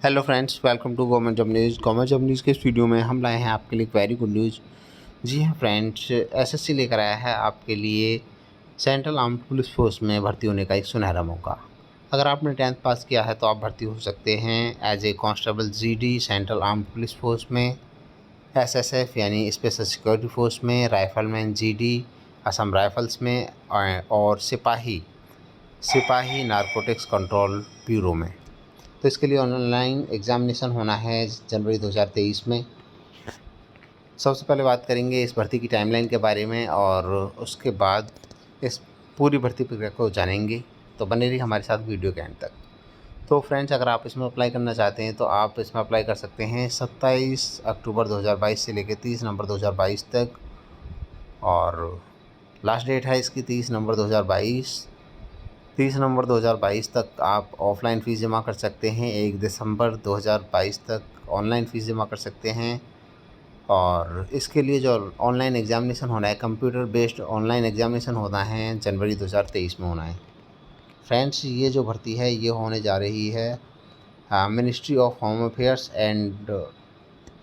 Hello friends, welcome to government job news. Government job news के इस video में हम लाए हैं आपके लिए एक वेरी गुड न्यूज़। जी हाँ फ्रेंड्स, एसएससी लेकर आया है आपके लिए सेंट्रल आर्म्ड पुलिस फोर्स में भर्ती होने का एक सुनहरा मौका। अगर आपने 10th पास किया है तो आप भर्ती हो सकते हैं as a constable GD central armed police force में, एसएसएफ यानी स्पेशल सिक्योरिटी फोर्स में, राइफलमैन जीडी असम राइफल्स में और सिपाही सिपाही नारकोटिक्स कंट्रोल ब्यूरो में। तो इसके लिए ऑनलाइन एग्ज़ामिनेशन होना है जनवरी 2023 में। सबसे पहले बात करेंगे इस भर्ती की टाइमलाइन के बारे में और उसके बाद इस पूरी भर्ती प्रक्रिया को जानेंगे। तो बने रहिए हमारे साथ वीडियो के एंड तक। तो फ्रेंड्स, अगर आप इसमें अप्लाई करना चाहते हैं तो आप इसमें अप्लाई कर सकते हैं 27 अक्टूबर 2022 से लेकर 30 नवंबर 2022 तक, और लास्ट डेट है इसकी 30 नवंबर 2022। 30 नवंबर 2022 तक आप ऑफ़लाइन फ़ीस जमा कर सकते हैं। 1 दिसंबर 2022 तक ऑनलाइन फ़ीस जमा कर सकते हैं। और इसके लिए जो ऑनलाइन एग्ज़ामिनेशन होना है, कंप्यूटर बेस्ड ऑनलाइन एग्ज़ामिनेशन होना है, जनवरी 2023 में होना है। फ्रेंड्स, ये जो भर्ती है ये होने जा रही है ministry of home affairs and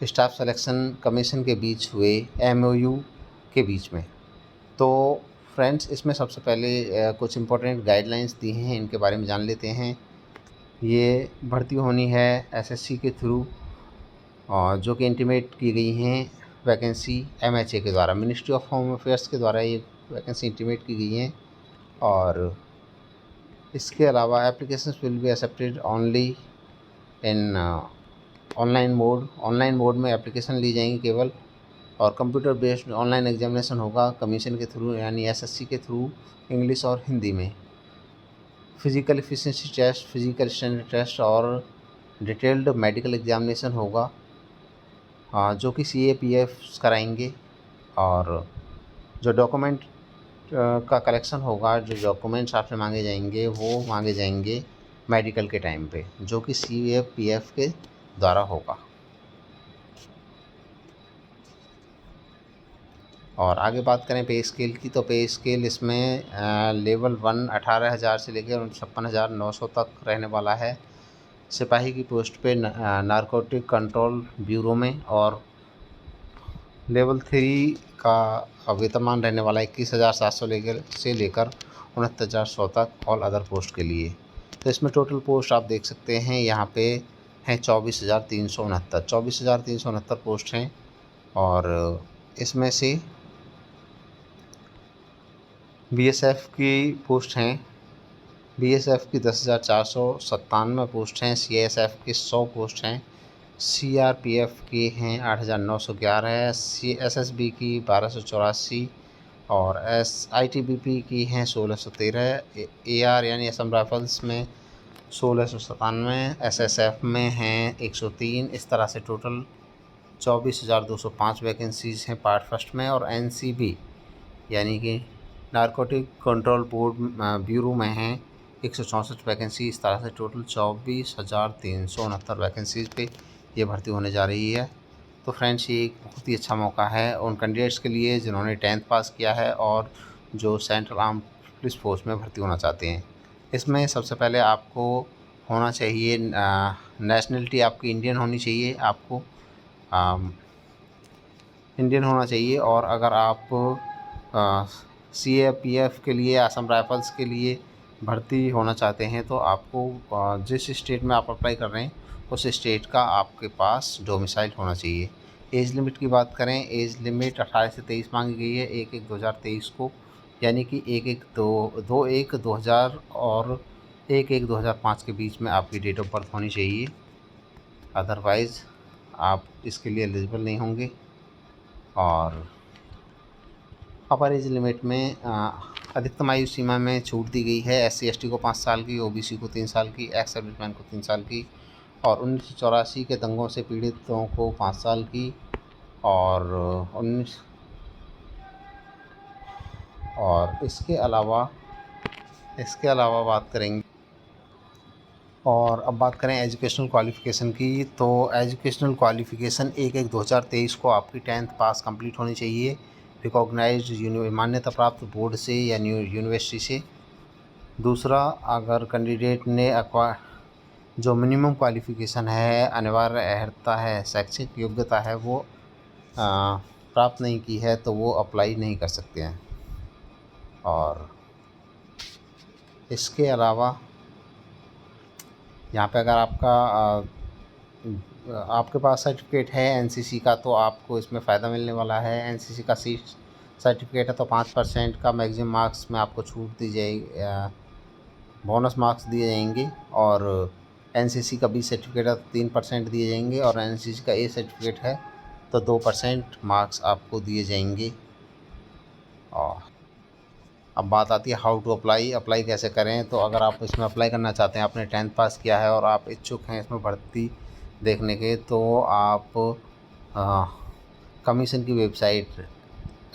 staff selection commission के बीच हुए एमओयू के बीच में। तो फ्रेंड्स, इसमें सबसे पहले कुछ इम्पोर्टेंट गाइडलाइंस दी हैं, इनके बारे में जान लेते हैं। ये भर्ती होनी है एसएससी के थ्रू, और जो कि इंटीमेट की गई हैं वैकेंसी एमएचए के द्वारा, मिनिस्ट्री ऑफ होम अफेयर्स के द्वारा ये वैकेंसी इंटीमेट की गई हैं। और इसके अलावा applications will be accepted only in online mode में एप्लीकेशन ली जाएंगी केवल, और कंप्यूटर बेस्ड ऑनलाइन एग्जामिनेशन होगा कमीशन के थ्रू यानी एसएससी के थ्रू, इंग्लिश और हिंदी में। Physical efficiency test, physical standard test और डिटेल्ड मेडिकल एग्जामिनेशन होगा, जो कि सीएपीएफ कराएंगे। और जो डॉक्यूमेंट का कलेक्शन होगा, जो डॉक्यूमेंट्स आपसे मांगे जाएंगे वो मांगे जाएंगे मेडिकल के टाइम पे, जो कि सीएपीएफ के द्वारा होगा। और आगे बात करें पे स्केल की, तो पे स्केल इसमें लेवल 1 18,000 से लेकर 56,900 तक रहने वाला है सिपाही की पोस्ट पे नारकोटिक कंट्रोल ब्यूरो में। और लेवल 3 का वेतनमान रहने वाला है 21,700 से लेकर 69,100 तक ऑल अदर पोस्ट के लिए। तो इसमें टोटल पोस्ट आप देख सकते हैं यहाँ पे हैं 24,369 पोस्ट हैं। और इसमें से बीएसएफ की पोस्ट हैं, बीएसएफ की 10,497 पोस्ट हैं, सीएसएफ की 100 पोस्ट हैं, सीआरपीएफ की हैं 8,911 है, सीएसएसबी की 1284 और आईटीबीपी की हैं 1613, एआर यानी असम राइफल्स में 1697, एसएसएफ में हैं 103। इस तरह से टोटल 24,205 वैकेंसीज़ हैं पार्ट फर्स्ट में। और एनसीबी यानी कि नारकोटिक कंट्रोल बोर्ड ब्यूरो में हैं 164 वैकेंसी। इस तरह से टोटल 24,369 वैकेंसीज़ पे ये भर्ती होने जा रही है। तो फ्रेंड्स, ये एक बहुत ही अच्छा मौका है उन कैंडिडेट्स के लिए जिन्होंने 10th पास किया है और जो सेंट्रल आर्म पुलिस फोर्स में भर्ती होना चाहते हैं। इसमें सबसे पहले आपको होना चाहिए नेशनलिटी आपकी इंडियन होनी चाहिए, आपको इंडियन होना चाहिए। और अगर आप सीएपीएफ के लिए, असम राइफल्स के लिए भर्ती होना चाहते हैं तो आपको जिस स्टेट में आप अप्लाई कर रहे हैं उस स्टेट का आपके पास डोमिसाइल होना चाहिए। एज लिमिट की बात करें, एज लिमिट 18 से 23 मांगी गई है 1/1/2023 को, यानी कि 1/1/2000 और 1/1/2005 के बीच में आपकी डेट ऑफ बर्थ होनी चाहिए, अदरवाइज़ आप इसके लिए एलिजिबल नहीं होंगे। और अपर एज लिमिट में अधिकतम आयु सीमा में छूट दी गई है। SC/ST को 5 साल की, OBC को 3 साल की, एक्स सर्विसमैन को 3 साल की, और 1984 के दंगों से पीड़ितों को 5 साल की, और 19 और इसके अलावा बात करेंगे। और अब बात करें एजुकेशनल क्वालिफ़िकेशन की, तो एजुकेशनल क्वालिफ़िकेशन 1/1/2023 को आपकी 10th पास कंप्लीट होनी चाहिए रिकॉग्नाइज्ड मान्यता प्राप्त बोर्ड से या यूनिवर्सिटी से। दूसरा, अगर कैंडिडेट ने जो मिनिमम क्वालिफ़िकेशन है, अनिवार्य अर्हता है, शैक्षिक योग्यता है, वो प्राप्त नहीं की है तो वो अप्लाई नहीं कर सकते हैं। और इसके अलावा यहाँ पे अगर आपके पास सर्टिफिकेट है एनसीसी का तो आपको इसमें फ़ायदा मिलने वाला है। एनसीसी का सी सर्टिफिकेट है तो 5% का मैक्सिमम मार्क्स में आपको छूट दी जाएगी, बोनस मार्क्स दिए जाएंगे। और एनसीसी का बी सर्टिफिकेट है तो 3% दिए जाएंगे, और एनसीसी का ए सर्टिफिकेट है तो 2% मार्क्स आपको दिए जाएंगे। और अब बात आती है हाउ टू अप्लाई कैसे करें। तो अगर आप इसमें अप्लाई करना चाहते हैं, आपने 10th पास किया है और आप इच्छुक हैं इसमें भर्ती देखने के, तो आप कमीशन की वेबसाइट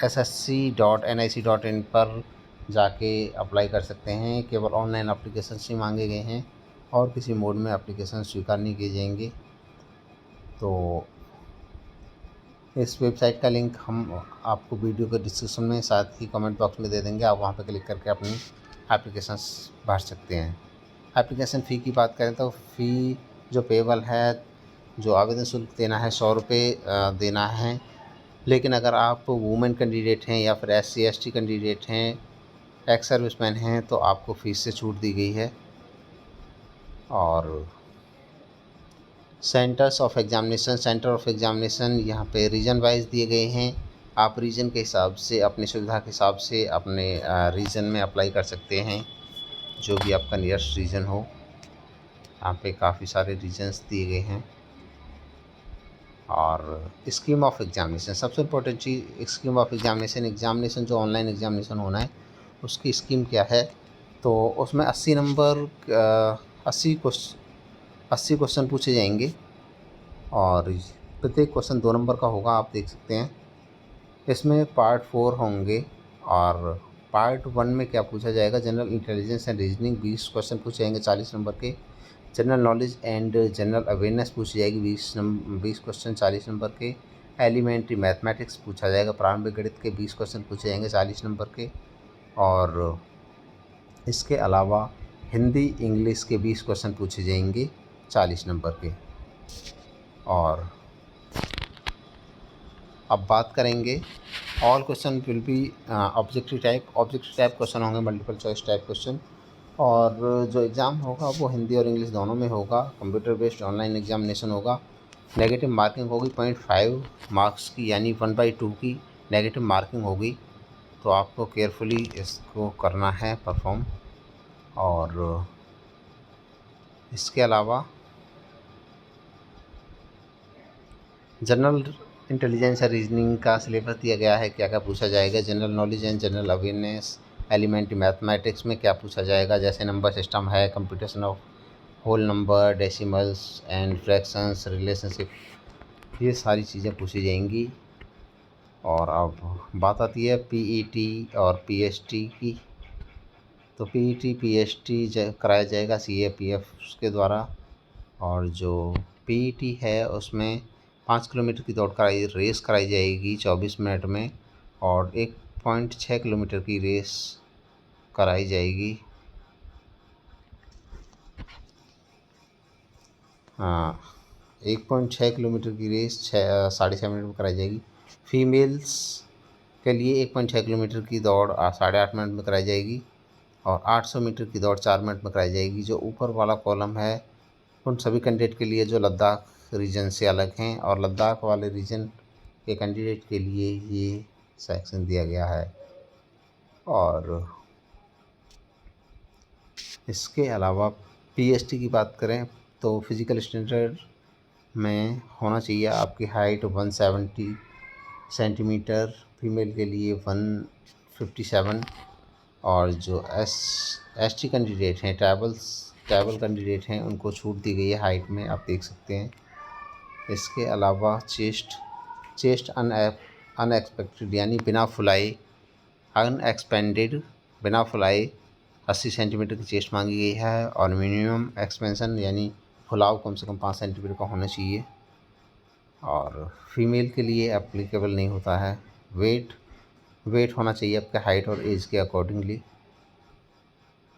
ssc.nic.in पर जाके अप्लाई कर सकते हैं। केवल ऑनलाइन एप्लीकेशन ही मांगे गए हैं और किसी मोड में एप्लीकेशन स्वीकार नहीं किए जाएंगे। तो इस वेबसाइट का लिंक हम आपको वीडियो के डिस्क्रिप्शन में साथ ही कमेंट बॉक्स में दे देंगे। आप वहां पर क्लिक करके अपनी एप्लीकेशंस भर सकते हैं। एप्लीकेशन फ़ी की बात करें तो फ़ी जो पेबल है, जो आवेदन शुल्क देना है 100 रुपये देना है। लेकिन अगर आप वुमेन कैंडिडेट हैं या फिर SC ST कैंडिडेट हैं, एक्स सर्विसमैन हैं, तो आपको फ़ीस से छूट दी गई है। और सेंटर ऑफ एग्जामिनेशन यहाँ पे रीजन वाइज दिए गए हैं। आप रीजन के हिसाब से, अपनी सुविधा के हिसाब से अपने रीजन में अप्लाई कर सकते हैं, जो भी आपका नियरेस्ट रीजन हो। यहाँ पे काफ़ी सारे रीजन्स दिए गए हैं। और स्कीम ऑफ एग्जामिनेशन, सबसे important cheese scheme of examination जो ऑनलाइन एग्जामिनेशन होना है उसकी स्कीम क्या है। तो उसमें 80 नंबर 80 क्वेश्चन पूछे जाएंगे और प्रत्येक क्वेश्चन 2 नंबर का होगा, आप देख सकते हैं। इसमें पार्ट 4 होंगे। और पार्ट 1 में क्या पूछा जाएगा, general intelligence and reasoning 20 question पूछे जाएंगे 40 नंबर के। General knowledge and general awareness पूछी जाएगी 20 क्वेश्चन 40 नंबर के। एलिमेंट्री मैथमेटिक्स पूछा जाएगा, प्रारंभिक गणित के 20 क्वेश्चन पूछे जाएंगे 40 नंबर के। और इसके अलावा हिंदी इंग्लिश के 20 क्वेश्चन पूछे जाएंगे 40 नंबर के। और अब बात करेंगे all question will be objective type question होंगे, मल्टीपल चॉइस टाइप क्वेश्चन। और जो एग्ज़ाम होगा वो हिंदी और इंग्लिश दोनों में होगा। कंप्यूटर बेस्ड ऑनलाइन एग्जामिनेशन होगा। नेगेटिव मार्किंग होगी 0.5 मार्क्स की, यानी 1/2 की नेगेटिव मार्किंग होगी। तो आपको केयरफुली इसको करना है परफॉर्म। और इसके अलावा जनरल इंटेलिजेंस या रीजनिंग का सिलेबस दिया गया है, क्या क्या पूछा जाएगा। General knowledge and general awareness, elementary mathematics में क्या पूछा जाएगा, जैसे नंबर सिस्टम है, computation of whole number, decimals and fractions, relationship, ये सारी चीज़ें पूछी जाएंगी। और अब बात आती है पीईटी और पीएसटी की। तो पीईटी पीएसटी कराया जाएगा सीएपीएफ के द्वारा। और जो पीईटी है उसमें 5 किलोमीटर की रेस कराई जाएगी 24 मिनट में। और 1.6 किलोमीटर की रेस कराई जाएगी 1.6 किलोमीटर की रेस 6.5 मिनट में कराई जाएगी। फीमेल्स के लिए 1.6 किलोमीटर की दौड़ 8.5 मिनट में कराई जाएगी। और 800 मीटर की दौड़ 4 मिनट में कराई जाएगी। जो ऊपर वाला कॉलम है उन सभी कैंडिडेट के लिए जो लद्दाख रीजन से अलग हैं, और लद्दाख वाले रीजन के कैंडिडेट के लिए ये सेक्शन दिया गया है। और इसके अलावा पीएसटी की बात करें तो फिज़िकल स्टैंडर्ड में होना चाहिए आपकी हाइट 170 सेंटीमीटर, फीमेल के लिए 157। और जो एसटी कैंडिडेट हैं, ट्राइबल कैंडिडेट हैं, उनको छूट दी गई है हाइट में, आप देख सकते हैं। इसके अलावा चेस्ट अनएक्सपेक्टेड यानी बिना फुलाए, अनएक्सपेंडेड बिना फुलाए 80 सेंटीमीटर की चेस्ट मांगी गई है। और मिनिमम एक्सपेंशन यानी फुलाव कम से कम 5 सेंटीमीटर का होना चाहिए। और फीमेल के लिए एप्लीकेबल नहीं होता है। वेट होना चाहिए आपके हाइट और एज के अकॉर्डिंगली।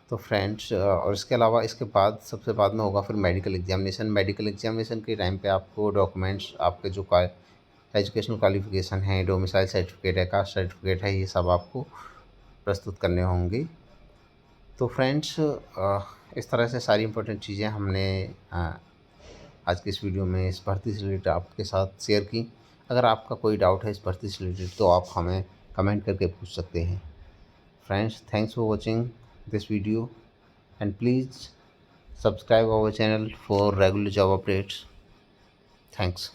तो फ्रेंड्स और इसके अलावा इसके बाद सबसे बाद में होगा फिर मेडिकल एग्जामिनेशन। मेडिकल एग्जामिनेशन के टाइम पे आपको डॉक्यूमेंट्स, आपके जो एजुकेशनल क्वालिफिकेशन है, डोमिसाइल सर्टिफिकेट है, कास्ट सर्टिफिकेट है, ये सब आपको प्रस्तुत करने होंगे। तो फ्रेंड्स इस तरह से सारी इम्पोर्टेंट चीज़ें हमने आज की इस वीडियो में इस भर्ती से रिलेटेड आपके साथ शेयर की। अगर आपका कोई डाउट है इस भर्ती से रिलेटेड तो आप हमें कमेंट करके पूछ सकते हैं। Friends, thanks for watching this video and please subscribe our channel for regular job updates. Thanks.